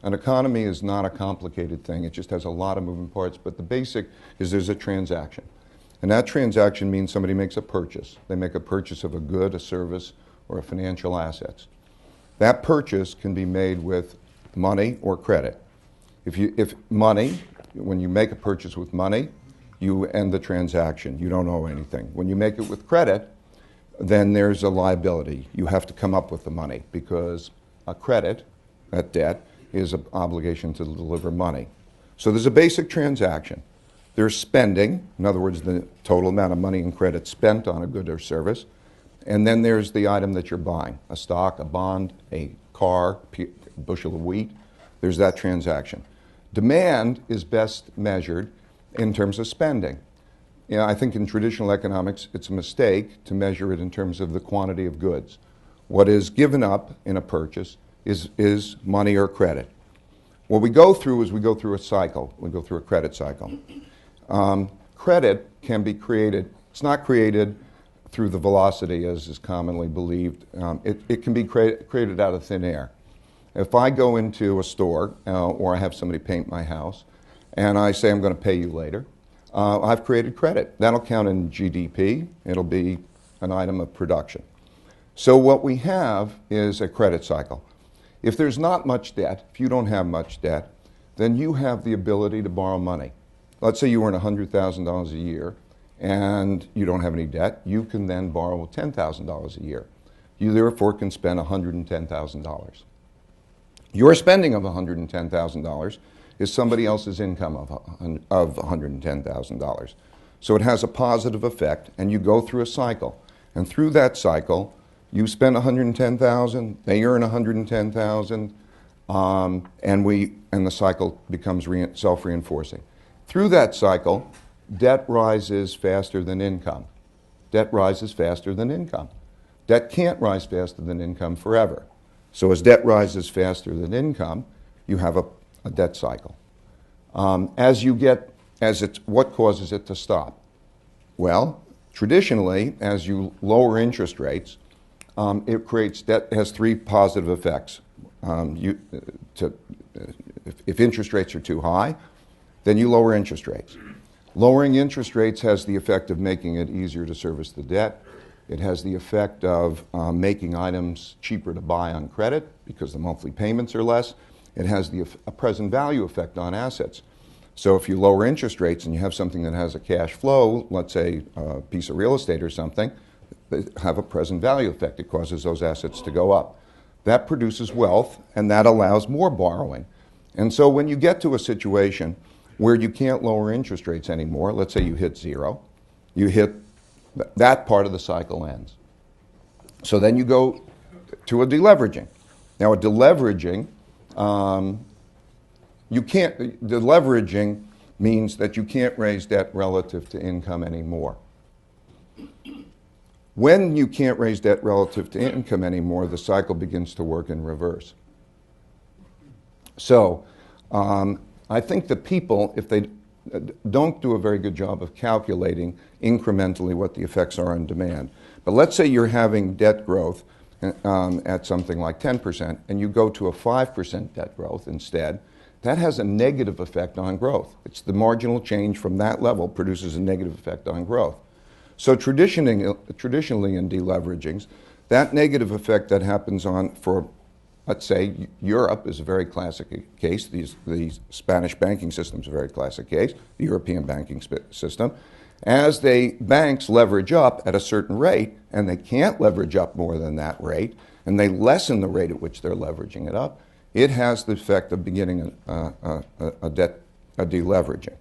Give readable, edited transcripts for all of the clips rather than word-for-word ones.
An economy is not a complicated thing. It just has a lot of moving parts, but the basic is there's a transaction. And that transaction means somebody makes a purchase. They make a purchase of a good, a service, or a financial assets. That purchase can be made with money or credit. If money, when you make a purchase with money, you end the transaction. You don't owe anything. When you make it with credit, then there's a liability. You have to come up with the money because a credit, that debt, is an obligation to deliver money. So there's a basic transaction. There's spending, in other words, the total amount of money and credit spent on a good or service. And then there's the item that you're buying, a stock, a bond, a car, a bushel of wheat. There's that transaction. Demand is best measured in terms of spending. You know, I think in traditional economics, it's a mistake to measure it in terms of the quantity of goods. What is given up in a purchase is money or credit. What we go through is we go through a cycle. We go through a credit cycle. Credit can be created. It's not created through the velocity, as is commonly believed. It can be created out of thin air. If I go into a store or I have somebody paint my house and I say I'm going to pay you later, I've created credit. That'll count in GDP. It'll be an item of production. So what we have is a credit cycle. If there's not much debt, if you don't have much debt, then you have the ability to borrow money. Let's say you earn $100,000 a year and you don't have any debt. You can then borrow $10,000 a year. You therefore can spend $110,000. Your spending of $110,000 is somebody else's income of $110,000. So it has a positive effect, and you go through a cycle. And through that cycle, you spend $110,000, they earn $110,000, and the cycle becomes self-reinforcing. Through that cycle, debt rises faster than income. Debt rises faster than income. Debt can't rise faster than income forever. So as debt rises faster than income, you have a debt cycle. What causes it to stop? Well, traditionally, as you lower interest rates, it creates debt. Has three positive effects. If interest rates are too high, then you lower interest rates. Lowering interest rates has the effect of making it easier to service the debt. It has the effect of making items cheaper to buy on credit because the monthly payments are less. It has a present value effect on assets. So if you lower interest rates and you have something that has a cash flow, let's say a piece of real estate or something, they have a present value effect. It causes those assets to go up. That produces wealth, and that allows more borrowing. And so when you get to a situation where you can't lower interest rates anymore, let's say you hit zero, that part of the cycle ends. So then you go to a deleveraging. Now a deleveraging, deleveraging means that you can't raise debt relative to income anymore. When you can't raise debt relative to income anymore, the cycle begins to work in reverse. So I think that people, if they don't do a very good job of calculating incrementally what the effects are on demand. But let's say you're having debt growth at something like 10%, and you go to a 5% debt growth instead. That has a negative effect on growth. It's the marginal change from that level produces a negative effect on growth. So traditionally in deleveragings, that negative effect that happens for, let's say, Europe is a very classic case. The Spanish banking system is a very classic case, the European banking system. As banks leverage up at a certain rate, and they can't leverage up more than that rate, and they lessen the rate at which they're leveraging it up, it has the effect of beginning a deleveraging.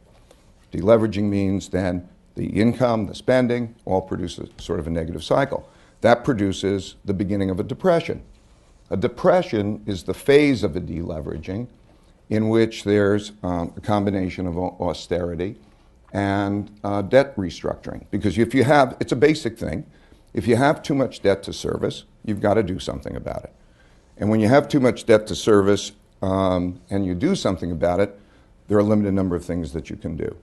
Deleveraging means then the income, the spending, all produces sort of a negative cycle. That produces the beginning of a depression. A depression is the phase of a deleveraging in which there's a combination of austerity and debt restructuring. Because if you have, it's a basic thing, if you have too much debt to service, you've got to do something about it. And when you have too much debt to service and you do something about it, there are a limited number of things that you can do.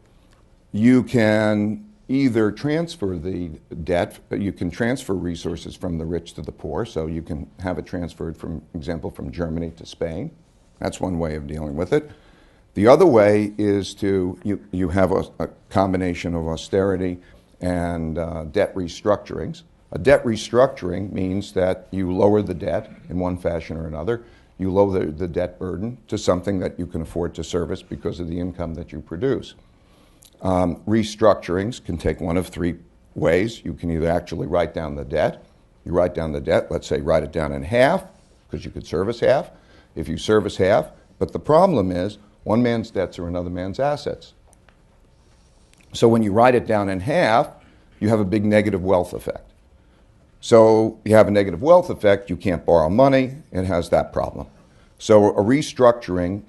You can either transfer the debt, you can transfer resources from the rich to the poor, so you can have it transferred, from example, from Germany to Spain. That's one way of dealing with it. The other way is you have a combination of austerity and debt restructurings. A debt restructuring means that you lower the debt in one fashion or another. You lower the debt burden to something that you can afford to service because of the income that you produce. Restructurings can take one of three ways. You can either actually write down the debt. You write down the debt, let's say write it down in half, because you could service half. If you service half, but the problem is one man's debts are another man's assets. So when you write it down in half, you have a big negative wealth effect. So you have a negative wealth effect, you can't borrow money, it has that problem. So a restructuring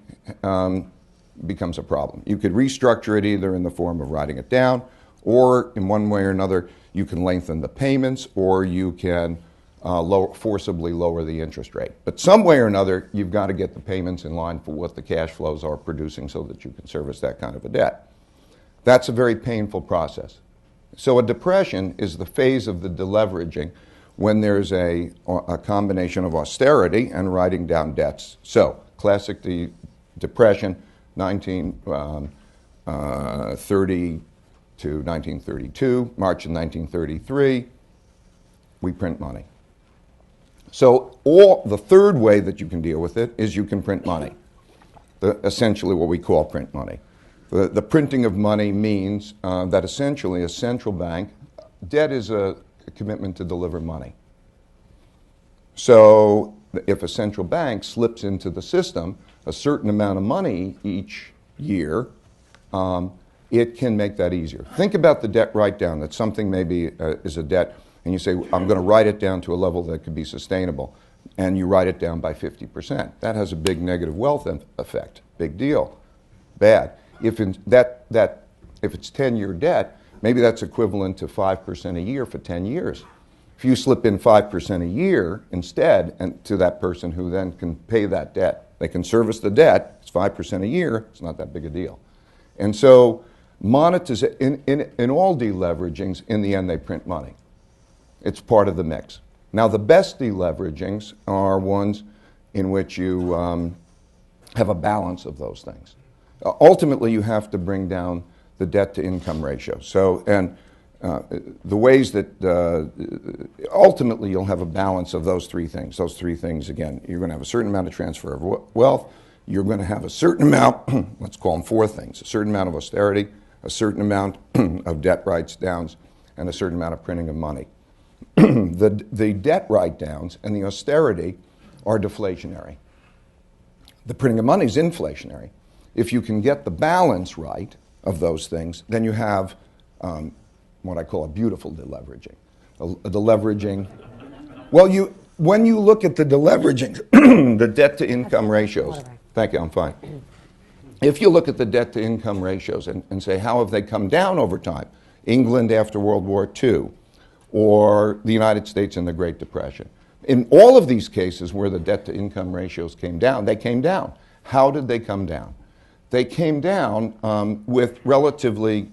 becomes a problem. You could restructure it either in the form of writing it down, or in one way or another, you can lengthen the payments, or you can forcibly lower the interest rate. But some way or another, you've got to get the payments in line for what the cash flows are producing so that you can service that kind of a debt. That's a very painful process. So a depression is the phase of the deleveraging when there's a combination of austerity and writing down debts. So classic depression, 1930 to 1932, March of 1933, we print money. So the third way that you can deal with it is you can print money, essentially what we call print money. The printing of money means that essentially a central bank, debt is a commitment to deliver money. So if a central bank slips into the system a certain amount of money each year, it can make that easier. Think about the debt write-down, that something maybe is a debt, and you say, I'm going to write it down to a level that could be sustainable, and you write it down by 50%. That has a big negative wealth effect. Big deal. Bad. If it's 10-year debt, maybe that's equivalent to 5% a year for 10 years. If you slip in 5% a year instead and to that person who then can pay that debt, they can service the debt, it's 5% a year, it's not that big a deal. And so in all deleveragings, in the end, they print money. It's part of the mix. Now, the best deleveragings are ones in which you have a balance of those things. Ultimately, you have to bring down the debt-to-income ratio. So, and the ways that ultimately you'll have a balance of those three things. Those three things, again, you're going to have a certain amount of transfer of wealth. You're going to have a certain amount, let's call them four things, a certain amount of austerity, a certain amount of debt write-downs, and a certain amount of printing of money. The debt write-downs and the austerity are deflationary. The printing of money is inflationary. If you can get the balance right of those things, then you have what I call a beautiful deleveraging. A deleveraging. Well, when you look at the deleveraging, the debt-to-income ratios. Thank you, I'm fine. If you look at the debt-to-income ratios and say, how have they come down over time? England after World War II, or the United States in the Great Depression. In all of these cases where the debt-to-income ratios came down, they came down. How did they come down? They came down with relatively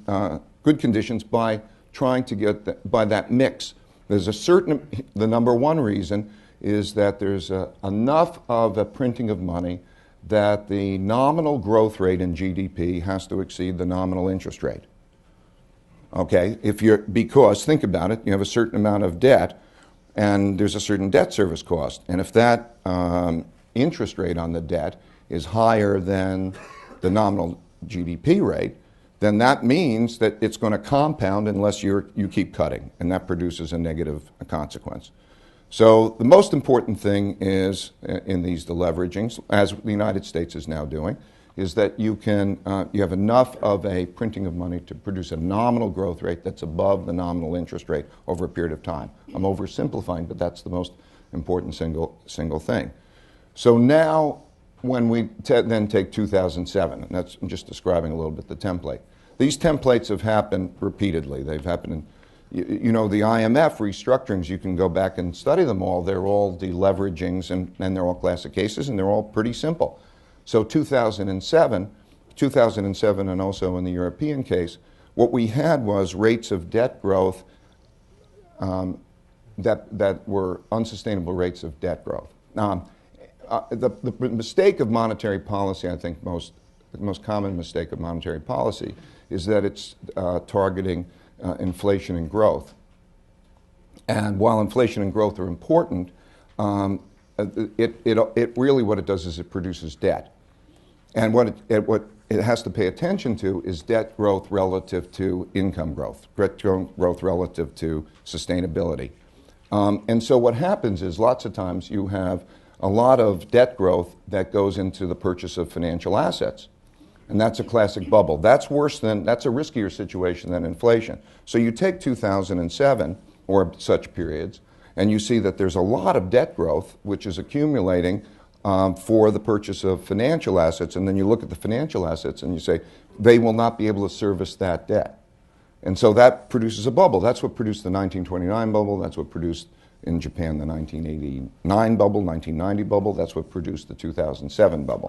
good conditions by trying to get by that mix. There's the number one reason is that there's enough of a printing of money that the nominal growth rate in GDP has to exceed the nominal interest rate. Okay, because think about it, you have a certain amount of debt and there's a certain debt service cost. And if that interest rate on the debt is higher than the nominal GDP rate, then that means that it's going to compound unless you keep cutting, and that produces a negative consequence. So the most important thing is in these deleveragings, as the United States is now doing, is that you have enough of a printing of money to produce a nominal growth rate that's above the nominal interest rate over a period of time. I'm oversimplifying, but that's the most important single thing. So now, when we then take 2007, and I'm just describing a little bit the template. These templates have happened repeatedly. They've happened in, the IMF restructurings, you can go back and study them all. They're all deleveragings, and they're all classic cases, and they're all pretty simple. So 2007, and also in the European case, what we had was rates of debt growth that were unsustainable rates of debt growth. the mistake of monetary policy, I think the most common mistake of monetary policy is that it's targeting inflation and growth. And while inflation and growth are important, it really what it does is it produces debt. And what it has to pay attention to is debt growth relative to income growth, debt growth relative to sustainability. And so what happens is lots of times you have a lot of debt growth that goes into the purchase of financial assets. And that's a classic bubble. That's a riskier situation than inflation. So you take 2007 or such periods, and you see that there's a lot of debt growth which is accumulating for the purchase of financial assets, and then you look at the financial assets and you say, they will not be able to service that debt. And so that produces a bubble. That's what produced the 1929 bubble. That's what produced in Japan the 1989 bubble, 1990 bubble. That's what produced the 2007 bubble.